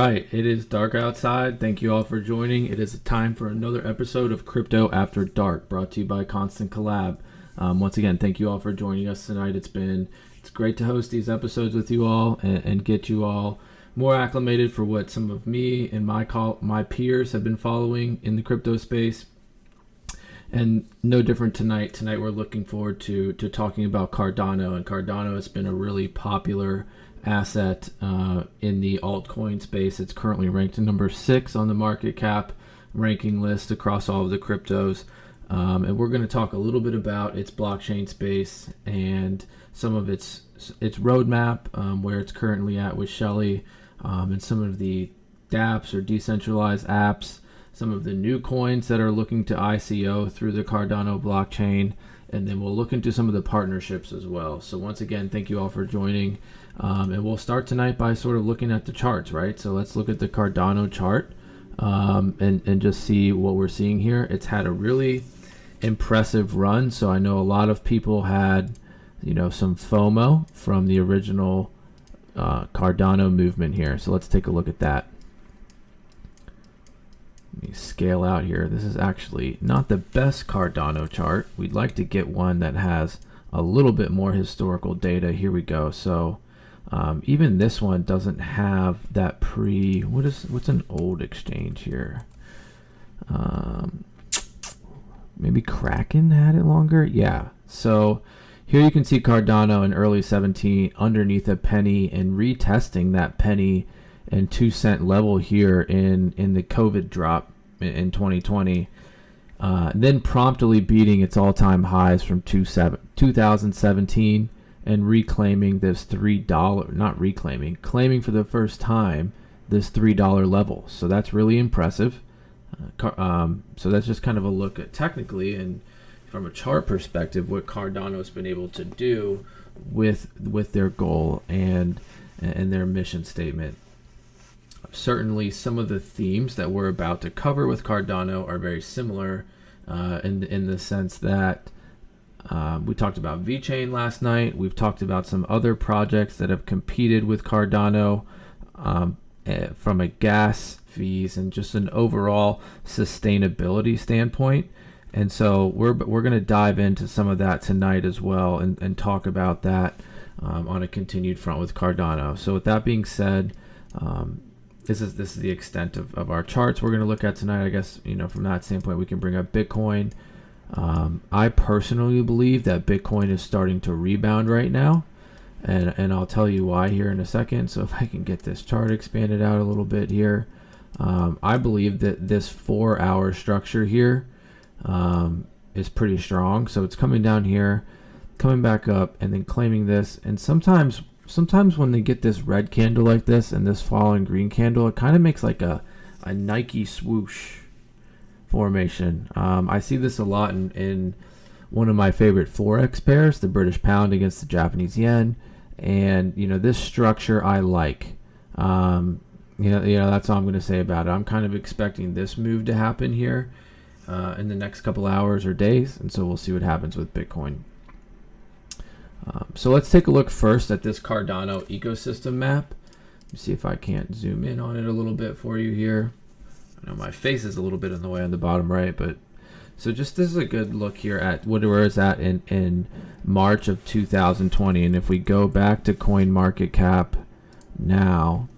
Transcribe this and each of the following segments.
right, it is dark outside. Thank you all for joining. It is time for another episode of Crypto After Dark, brought to you by Constant Collab. Once again, thank you all for joining us tonight. It's great to host these episodes with you all and get you all more acclimated for what some of me and my peers have been following in the crypto space. And no different tonight. Tonight we're looking forward to talking about Cardano, and Cardano has been a really popular asset in the altcoin space. It's currently ranked number 6 on the market cap ranking list across all of the cryptos. And we're going to talk a little bit about its blockchain space and some of its roadmap, where it's currently at with Shelley, and some of the dApps or decentralized apps, some of the new coins that are looking to ICO through the Cardano blockchain, and then we'll look into some of the partnerships as well. So once again, thank you all for joining. And we'll start tonight by sort of looking at the charts, right? So let's look at the Cardano chart and just see what we're seeing here. It's had a really impressive run. So I know a lot of people had, some FOMO from the original Cardano movement here. So let's take a look at that. Let me scale out here. This is actually not the best Cardano chart. We'd like to get one that has a little bit more historical data. Here we go. So even this one doesn't have that what's an old exchange here? Maybe Kraken had it longer. Yeah. So here you can see Cardano in early 17 underneath a penny and retesting that penny and 2-cent level here in the COVID drop in 2020, then promptly beating its all-time highs from 2017 and reclaiming this claiming for the first time this $3 level. So that's really impressive. So that's just kind of a look at technically and from a chart perspective what Cardano's been able to do with their goal and their mission statement. Certainly some of the themes that we're about to cover with Cardano are very similar in the sense that we talked about VeChain last night. We've talked about some other projects that have competed with Cardano from a gas fees and just an overall sustainability standpoint. And so we're going to dive into some of that tonight as well and talk about that on a continued front with Cardano. So with that being said, this is the extent of our charts we're going to look at tonight. I guess, from that standpoint, we can bring up Bitcoin. I personally believe that Bitcoin is starting to rebound right now. And I'll tell you why here in a second. So if I can get this chart expanded out a little bit here. I believe that this 4-hour structure here is pretty strong. So it's coming down here, coming back up, and then claiming this. And sometimes when they get this red candle like this and this falling green candle, it kind of makes like a Nike swoosh formation. I see this a lot in one of my favorite Forex pairs, the British pound against the Japanese yen. And, this structure I like. That's all I'm going to say about it. I'm kind of expecting this move to happen here in the next couple hours or days. And so we'll see what happens with Bitcoin. So let's take a look first at this Cardano ecosystem map. Let me see if I can't zoom in on it a little bit for you here. I know my face is a little bit in the way on the bottom right, but so just this is a good look here at where it's at in March of 2020. And if we go back to CoinMarketCap now,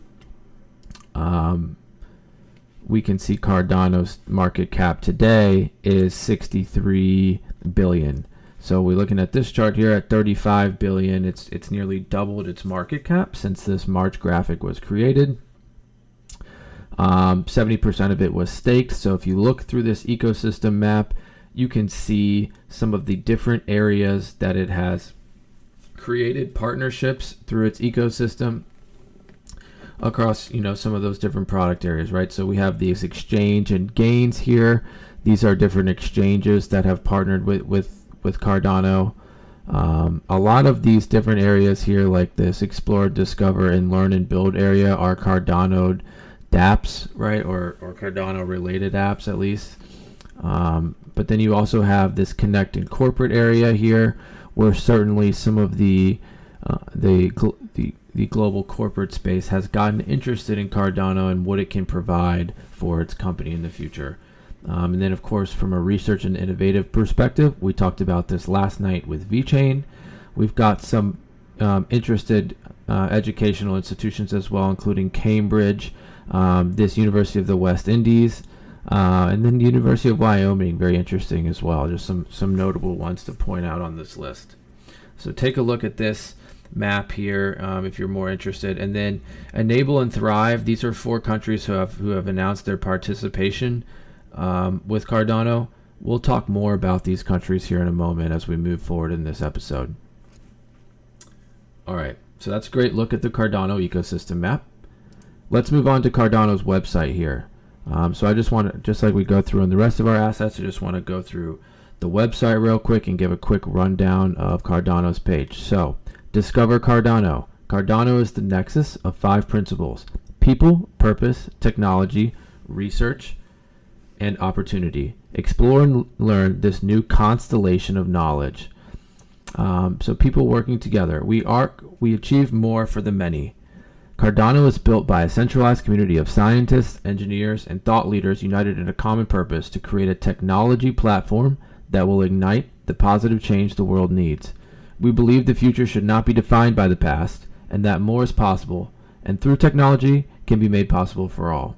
we can see Cardano's market cap today is 63 billion. So we're looking at this chart here at 35 billion. It's nearly doubled its market cap since this March graphic was created. 70% of it was staked. So if you look through this ecosystem map, you can see some of the different areas that it has created partnerships through its ecosystem across, some of those different product areas, right? So we have these exchange and gains here. These are different exchanges that have partnered with Cardano. A lot of these different areas here, like this explore, discover, and learn and build area, are Cardano dApps, right? Or Cardano related apps at least. But then you also have this connect and corporate area here, where certainly some of the the global corporate space has gotten interested in Cardano and what it can provide for its company in the future. And then, of course, from a research and innovative perspective, we talked about this last night with VeChain. We've got some interested educational institutions as well, including Cambridge, this University of the West Indies, and then the University of Wyoming, very interesting as well. Just some notable ones to point out on this list. So take a look at this map here if you're more interested. And then Enable and Thrive, these are 4 countries who have announced their participation with Cardano. We'll talk more about these countries here in a moment as we move forward in this episode. All right, so that's a great look at the Cardano ecosystem map. Let's move on to Cardano's website here. So I just want to, just like we go through on the rest of our assets, I just want to go through the website real quick and give a quick rundown of Cardano's page. So, discover Cardano. Cardano is the nexus of 5 principles: people, purpose, technology, research, and opportunity. Explore and learn this new constellation of knowledge. So people working together. We achieve more for the many. Cardano is built by a centralized community of scientists, engineers, and thought leaders united in a common purpose to create a technology platform that will ignite the positive change the world needs. We believe the future should not be defined by the past, and that more is possible, and through technology can be made possible for all.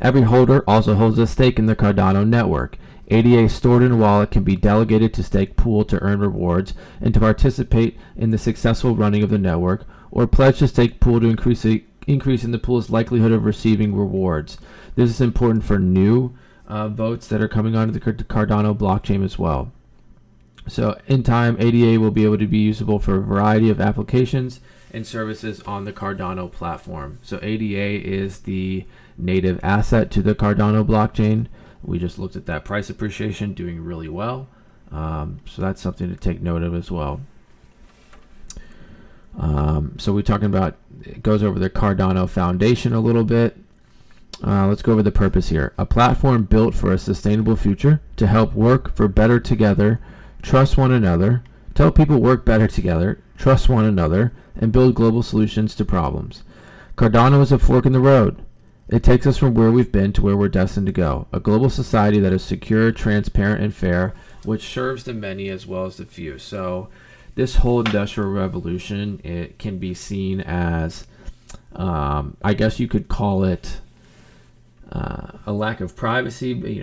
Every holder also holds a stake in the Cardano network. ADA stored in a wallet can be delegated to stake pool to earn rewards and to participate in the successful running of the network, or pledge to stake pool to increase in the pool's likelihood of receiving rewards. This is important for new votes that are coming onto the Cardano blockchain as well. So in time, ADA will be able to be usable for a variety of applications and services on the Cardano platform. So ADA is the native asset to the Cardano blockchain. We just looked at that price appreciation doing really well. So that's something to take note of as well. So we're talking about, it goes over the Cardano Foundation a little bit. Let's go over the purpose here. A platform built for a sustainable future to help work for better together, trust one another, to help people work better together, trust one another, and build global solutions to problems. Cardano is a fork in the road. It takes us from where we've been to where we're destined to go. A global society that is secure, transparent, and fair, which serves the many as well as the few. So this whole industrial revolution, it can be seen as, I guess you could call it a lack of privacy.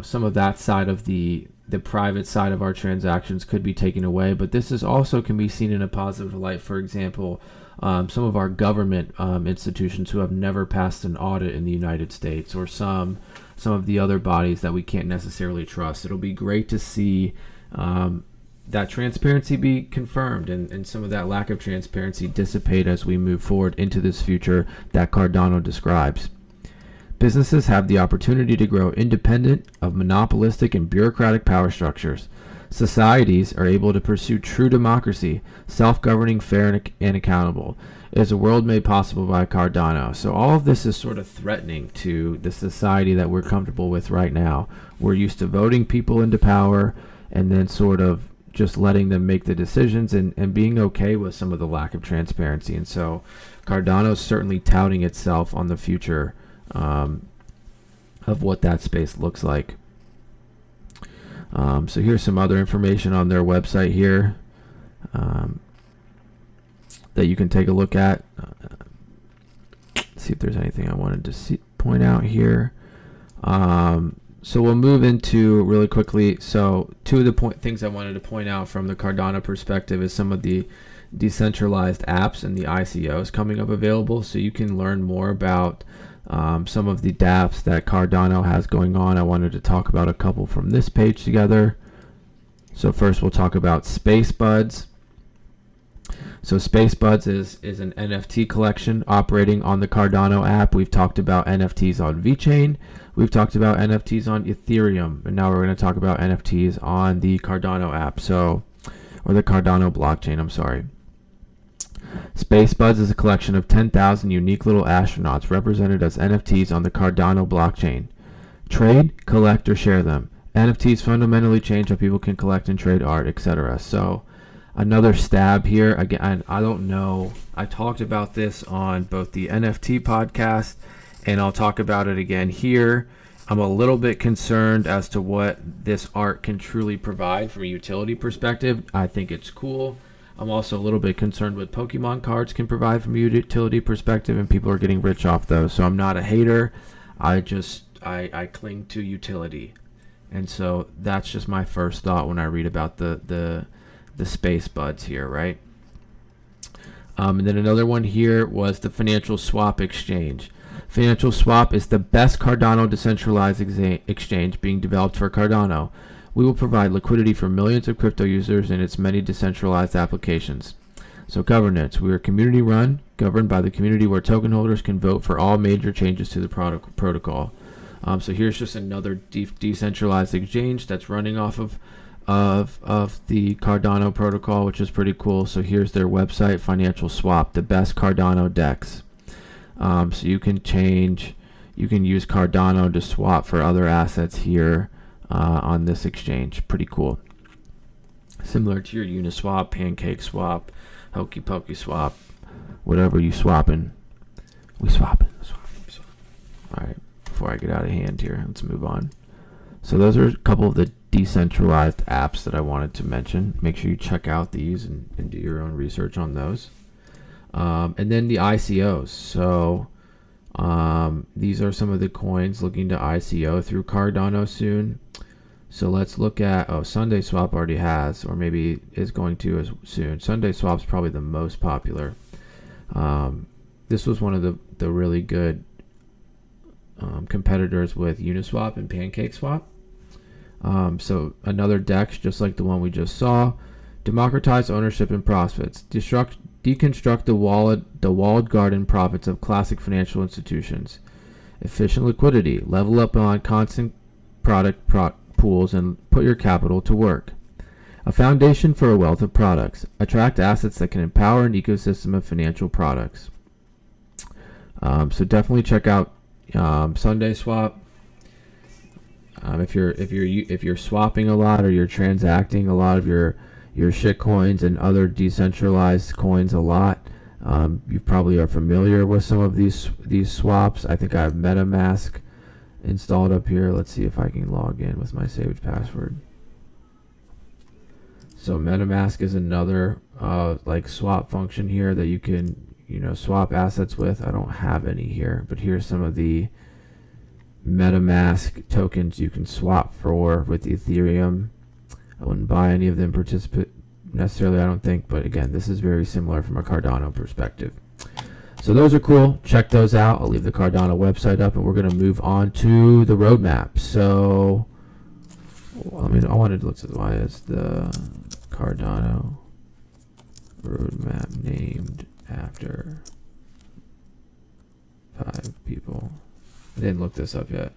Some of that side of the private side of our transactions could be taken away, but this is also can be seen in a positive light. For example, some of our government institutions who have never passed an audit in the United States, or some of the other bodies that we can't necessarily trust. It'll be great to see that transparency be confirmed and some of that lack of transparency dissipate as we move forward into this future that Cardano describes. Businesses have the opportunity to grow independent of monopolistic and bureaucratic power structures. Societies are able to pursue true democracy, self-governing, fair, and accountable. It is a world made possible by Cardano. So all of this is sort of threatening to the society that we're comfortable with right now. We're used to voting people into power and then sort of just letting them make the decisions and being okay with some of the lack of transparency. And so Cardano is certainly touting itself on the future of what that space looks like. So here's some other information on their website here that you can take a look at. See if there's anything I wanted to point out here. So we'll move into really quickly. So two of the things I wanted to point out from the Cardano perspective is some of the decentralized apps and the ICOs coming up available. So you can learn more about some of the dApps that Cardano has going on. I wanted to talk about a couple from this page together. So first we'll talk about SpaceBuds. So SpaceBuds is an NFT collection operating on the Cardano app. We've talked about NFTs on VeChain. We've talked about NFTs on Ethereum. And now we're going to talk about NFTs on the Cardano app. Or the Cardano blockchain, I'm sorry. SpaceBuds is a collection of 10,000 unique little astronauts represented as NFTs on the Cardano blockchain. Trade, collect, or share them. NFTs fundamentally change how people can collect and trade art, etc. So another stab here. Again, I don't know. I talked about this on both the NFT podcast, and I'll talk about it again here. I'm a little bit concerned as to what this art can truly provide from a utility perspective. I think it's cool. I'm also a little bit concerned what Pokemon cards can provide from a utility perspective, and people are getting rich off those. So I'm not a hater. I cling to utility. And so that's just my first thought when I read about the space buds here, right? And then another one here was the Financial Swap Exchange. Financial Swap is the best Cardano decentralized exchange being developed for Cardano. We will provide liquidity for millions of crypto users in its many decentralized applications. So governance. We are community run, governed by the community where token holders can vote for all major changes to the protocol. So here's just another decentralized exchange that's running off of the Cardano protocol, which is pretty cool. So here's their website, Financial Swap, the best Cardano DEX. So you can use Cardano to swap for other assets here on this exchange. Pretty cool. Similar to your Uniswap, Pancake Swap, Hokey Pokey Swap, whatever you swapping, we swapping. All right, before I get out of hand here, let's move on. So those are a couple of the decentralized apps that I wanted to mention. Make sure you check out these and do your own research on those. And then the ICOs. So these are some of the coins looking to ICO through Cardano soon. So let's look at, Sunday Swap already has, or maybe is going to as soon. Sunday Swap's probably the most popular. This was one of the really good competitors with Uniswap and Pancake Swap. So another DEX, just like the one we just saw. Democratize ownership and profits. Deconstruct the walled garden profits of classic financial institutions. Efficient liquidity. Level up on constant product pools and put your capital to work. A foundation for a wealth of products. Attract assets that can empower an ecosystem of financial products. So definitely check out Sunday Swap. If you're swapping a lot, or you're transacting a lot of your shit coins and other decentralized coins a lot, you probably are familiar with some of these swaps. I think I have MetaMask installed up here. Let's see if I can log in with my saved password. So MetaMask is another like swap function here that you can swap assets with. I don't have any here, but here's some of the MetaMask tokens you can swap for with Ethereum. I wouldn't buy any of them necessarily, I don't think, but again, this is very similar from a Cardano perspective. So those are cool. Check those out. I'll leave the Cardano website up, and we're going to move on to the roadmap. So, I wanted to look at why is the Cardano roadmap named after 5 people. I didn't look this up yet.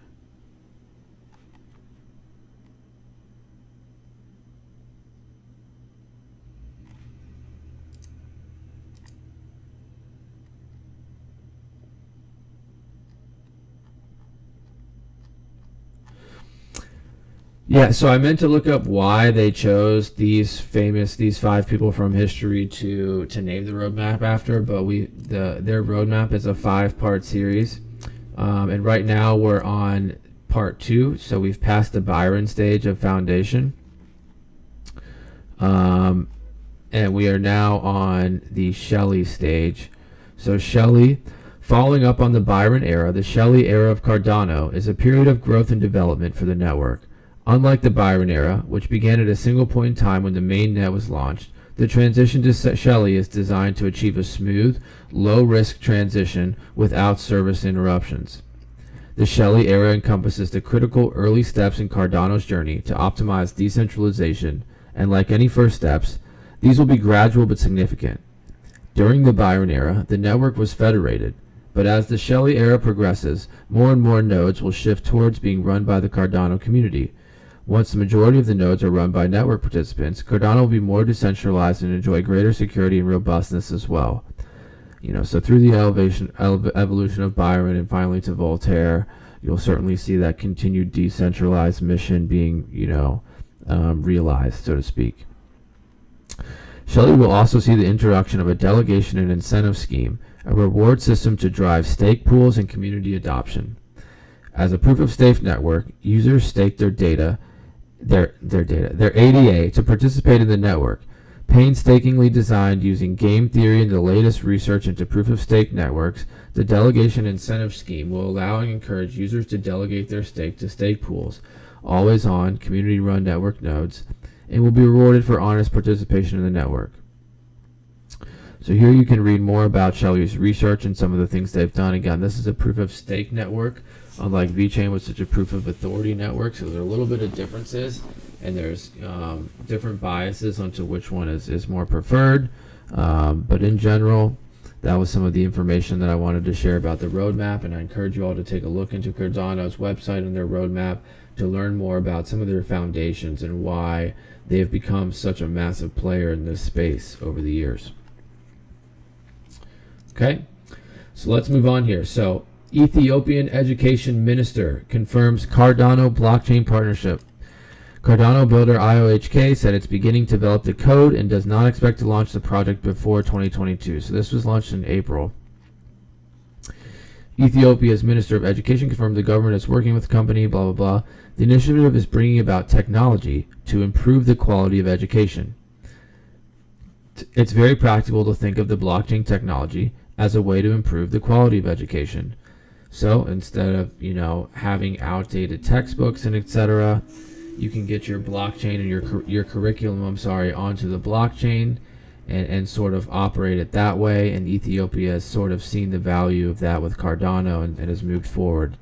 Yeah, so I meant to look up why they chose these 5 people from history to name the roadmap after, but their roadmap is a 5-part series, and right now we're on part 2, so we've passed the Byron stage of foundation, and we are now on the Shelley stage. So Shelley, following up on the Byron era, the Shelley era of Cardano is a period of growth and development for the network. Unlike the Byron era, which began at a single point in time when the main net was launched, the transition to Shelley is designed to achieve a smooth, low-risk transition without service interruptions. The Shelley era encompasses the critical early steps in Cardano's journey to optimize decentralization, and like any first steps, these will be gradual but significant. During the Byron era, the network was federated, but as the Shelley era progresses, more and more nodes will shift towards being run by the Cardano community. Once the majority of the nodes are run by network participants, Cardano will be more decentralized and enjoy greater security and robustness as well. So through the evolution of Byron and finally to Voltaire, you'll certainly see that continued decentralized mission being, realized, so to speak. Shelley will also see the introduction of a delegation and incentive scheme, a reward system to drive stake pools and community adoption. As a proof-of-stake network, users stake their ADA to participate in the network. Painstakingly designed using game theory and the latest research into proof-of-stake networks, the delegation incentive scheme will allow and encourage users to delegate their stake to stake pools, always on community-run network nodes, and will be rewarded for honest participation in the network. So here you can read more about Shelley's research and some of the things they've done. Again, this is a proof-of-stake network, unlike VeChain was such a proof-of-authority network, so there are a little bit of differences, and there's different biases onto which one is more preferred. But in general, that was some of the information that I wanted to share about the roadmap, and I encourage you all to take a look into Cardano's website and their roadmap to learn more about some of their foundations and why they've become such a massive player in this space over the years. Okay, so let's move on here. So Ethiopian Education Minister confirms Cardano Blockchain partnership. Cardano builder IOHK said it's beginning to develop the code and does not expect to launch the project before 2022. So this was launched in April. Ethiopia's Minister of Education confirmed the government is working with the company, blah, blah, blah. The initiative is bringing about technology to improve the quality of education. It's very practical to think of the blockchain technology as a way to improve the quality of education. So instead of, having outdated textbooks and etc., you can get your blockchain and your curriculum, onto the blockchain and sort of operate it that way. And Ethiopia has sort of seen the value of that with Cardano and has moved forward.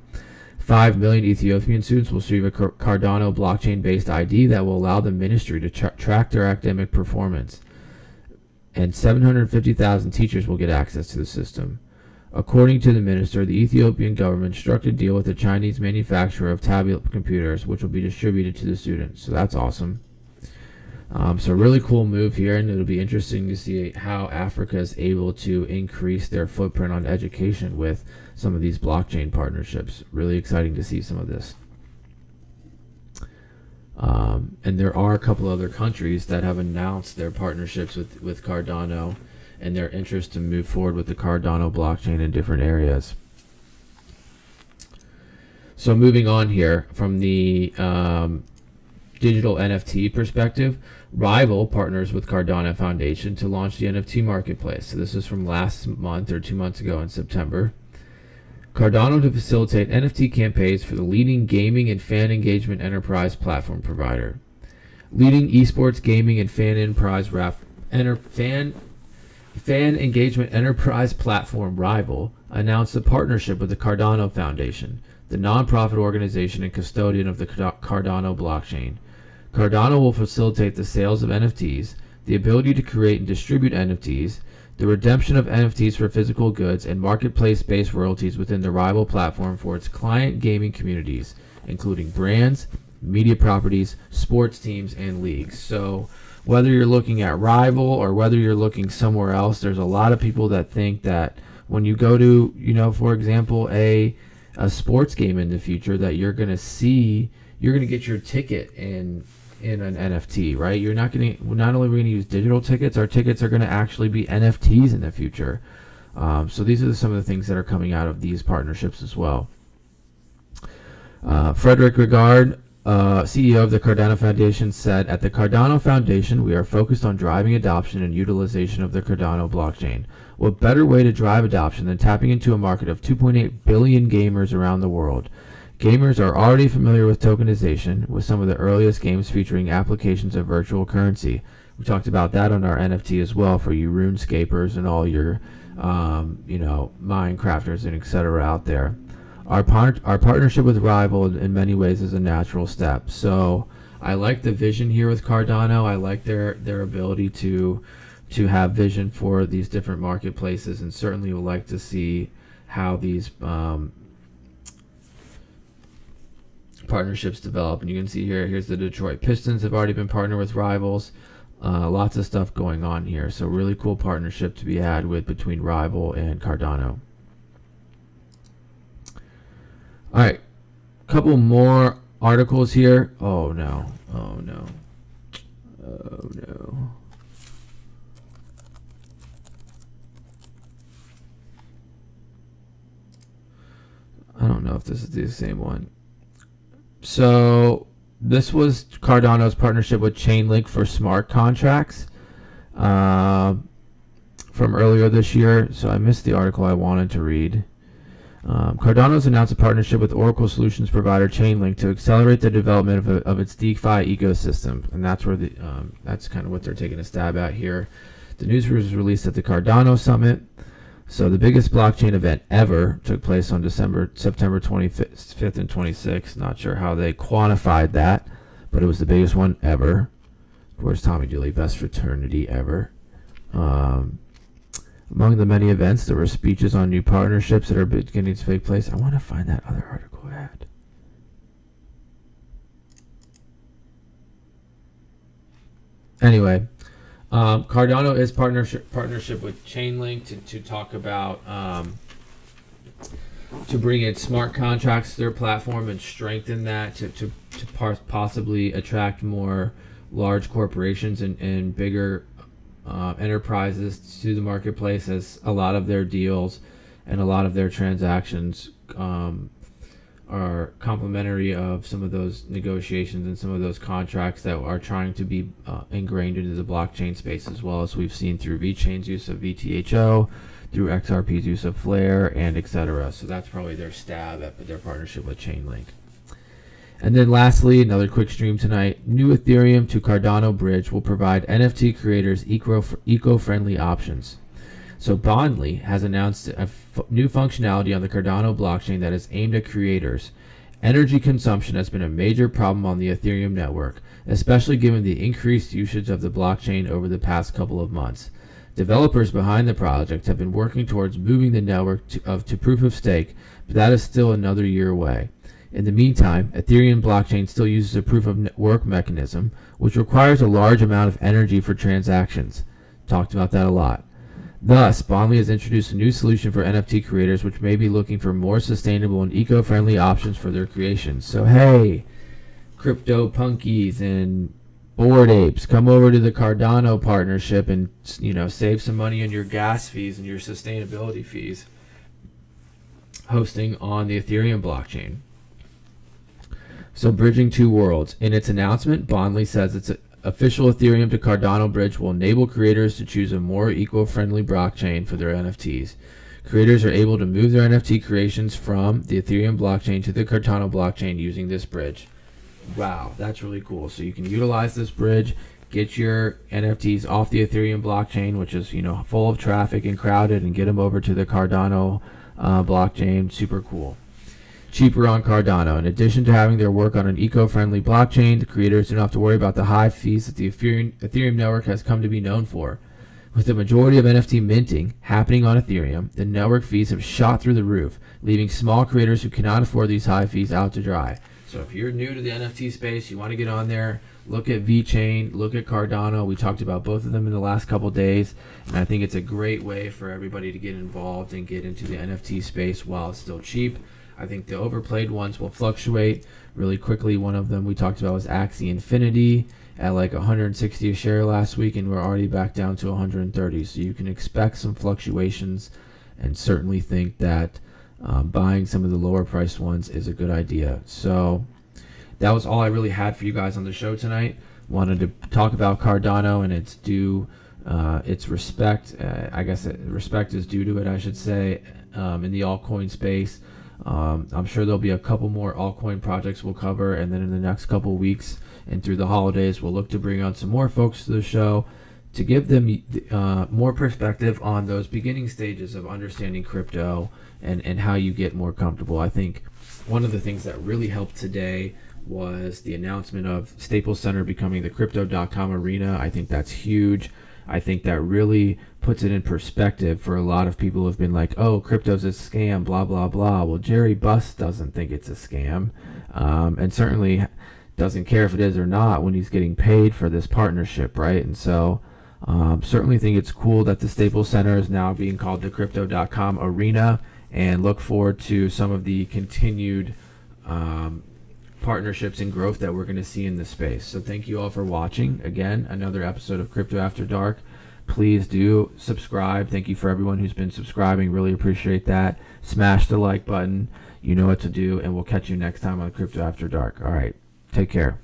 5 million Ethiopian students will receive a Cardano blockchain-based ID that will allow the ministry to track their academic performance. And 750,000 teachers will get access to the system. According to the minister, the Ethiopian government struck a deal with a Chinese manufacturer of tablet computers, which will be distributed to the students. So that's awesome. So really cool move here, and it'll be interesting to see how Africa is able to increase their footprint on education with some of these blockchain partnerships. Really exciting to see some of this. And there are a couple other countries that have announced their partnerships with Cardano and their interest to move forward with the Cardano blockchain in different areas. So moving on here from the digital NFT perspective, Rival partners with Cardano Foundation to launch the NFT marketplace. So this is from last month or 2 months ago in September. Cardano to facilitate NFT campaigns for the leading gaming and fan engagement enterprise platform provider. Leading esports gaming and fan engagement enterprise platform Rival announced a partnership with the Cardano Foundation, the nonprofit organization and custodian of the Cardano blockchain. Cardano will facilitate the sales of NFTs, the ability to create and distribute NFTs, the redemption of NFTs for physical goods, and marketplace-based royalties within the Rival platform for its client gaming communities, including brands, media properties, sports teams, and leagues. So whether you're looking at Rival or whether you're looking somewhere else, there's a lot of people that think that when you go to, for example, a sports game in the future, that you're going to get your ticket in an NFT, right? Not only are we going to use digital tickets, our tickets are going to actually be NFTs in the future. So these are some of the things that are coming out of these partnerships as well. Frederick Regard, CEO of the Cardano Foundation, said, "At the Cardano Foundation, we are focused on driving adoption and utilization of the Cardano blockchain. What better way to drive adoption than tapping into a market of 2.8 billion gamers around the world? Gamers are already familiar with tokenization, with some of the earliest games featuring applications of virtual currency." We talked about that on our NFT as well for you RuneScapers and all your, Minecrafters and etc. out there. Our partnership with Rival in many ways is a natural step. So I like the vision here with Cardano. I like their ability to have vision for these different marketplaces, and certainly would like to see how these partnerships develop. And you can see here's the Detroit Pistons have already been partnered with Rivals. Lots of stuff going on here. So really cool partnership to be had between Rival and Cardano. All right, couple more articles here. Oh no. know if this is the same one. So this was Cardano's partnership with Chainlink for smart contracts from earlier this year. So I missed the article I wanted to read. Cardano's announced a partnership with Oracle solutions provider Chainlink to accelerate the development of its DeFi ecosystem, and that's where that's kind of what they're taking a stab at here. The news was released at the Cardano Summit. So the biggest blockchain event ever took place on September 25th and 26th. Not sure how they quantified that, but it was the biggest one ever. Of course, Tommy Dooley, best fraternity ever. Among the many events, there were speeches on new partnerships that are beginning to take place. I want to find that other article I had. Anyway, Cardano is partnership with Chainlink to talk about to bring in smart contracts to their platform and strengthen that to possibly attract more large corporations and bigger enterprises to the marketplace, as a lot of their deals and a lot of their transactions are complementary of some of those negotiations and some of those contracts that are trying to be ingrained into the blockchain space, as well as we've seen through VeChain's use of VTHO, through XRP's use of Flare, and etc. So that's probably their stab at their partnership with Chainlink. And then lastly, another quick stream tonight. New Ethereum to Cardano bridge will provide NFT creators eco-friendly options. So Bondly has announced a new functionality on the Cardano blockchain that is aimed at creators. Energy consumption has been a major problem on the Ethereum network, especially given the increased usage of the blockchain over the past couple of months. Developers behind the project have been working towards moving the network to proof of stake, but that is still another year away. In the meantime, Ethereum blockchain still uses a proof of work mechanism, which requires a large amount of energy for transactions. Talked about that a lot. Thus, Bondly has introduced a new solution for NFT creators, which may be looking for more sustainable and eco-friendly options for their creations. So hey, crypto punkies and Bored Apes, come over to the Cardano partnership and save some money on your gas fees and your sustainability fees hosting on the Ethereum blockchain. So bridging two worlds. In its announcement, Bondly says its official Ethereum to Cardano bridge will enable creators to choose a more eco-friendly blockchain for their NFTs. Creators are able to move their NFT creations from the Ethereum blockchain to the Cardano blockchain using this bridge. Wow, that's really cool. So you can utilize this bridge, get your NFTs off the Ethereum blockchain, which is full of traffic and crowded, and get them over to the Cardano blockchain. Super cool. Cheaper on Cardano. In addition to having their work on an eco-friendly blockchain, the creators do not have to worry about the high fees that the Ethereum network has come to be known for. With the majority of NFT minting happening on Ethereum, the network fees have shot through the roof, leaving small creators who cannot afford these high fees out to dry. So if you're new to the NFT space, you want to get on there, look at VeChain, look at Cardano. We talked about both of them in the last couple days, and I think it's a great way for everybody to get involved and get into the NFT space while it's still cheap. I think the overplayed ones will fluctuate really quickly. One of them we talked about was Axie Infinity at like 160 a share last week, and we're already back down to 130. So you can expect some fluctuations, and certainly think that buying some of the lower priced ones is a good idea. So that was all I really had for you guys on the show tonight. Wanted to talk about Cardano and its due, its respect. I guess respect is due to it, I should say, in the altcoin space. I'm sure there'll be a couple more altcoin projects we'll cover, and then in the next couple weeks and through the holidays, we'll look to bring on some more folks to the show to give them more perspective on those beginning stages of understanding crypto and how you get more comfortable. I think one of the things that really helped today was the announcement of Staples Center becoming the Crypto.com arena. I think that's huge. I think that really puts it in perspective for a lot of people who have been like, oh, crypto's a scam, blah, blah, blah. Well, Jerry Buss doesn't think it's a scam, and certainly doesn't care if it is or not when he's getting paid for this partnership, right? And so certainly think it's cool that the Staples Center is now being called the Crypto.com arena, and look forward to some of the continued partnerships and growth that we're going to see in this space. So thank you all for watching. Again, another episode of Crypto After Dark. Please do subscribe. Thank you for everyone who's been subscribing. Really appreciate that. Smash the like button. You know what to do, and we'll catch you next time on Crypto After Dark. All right, take care.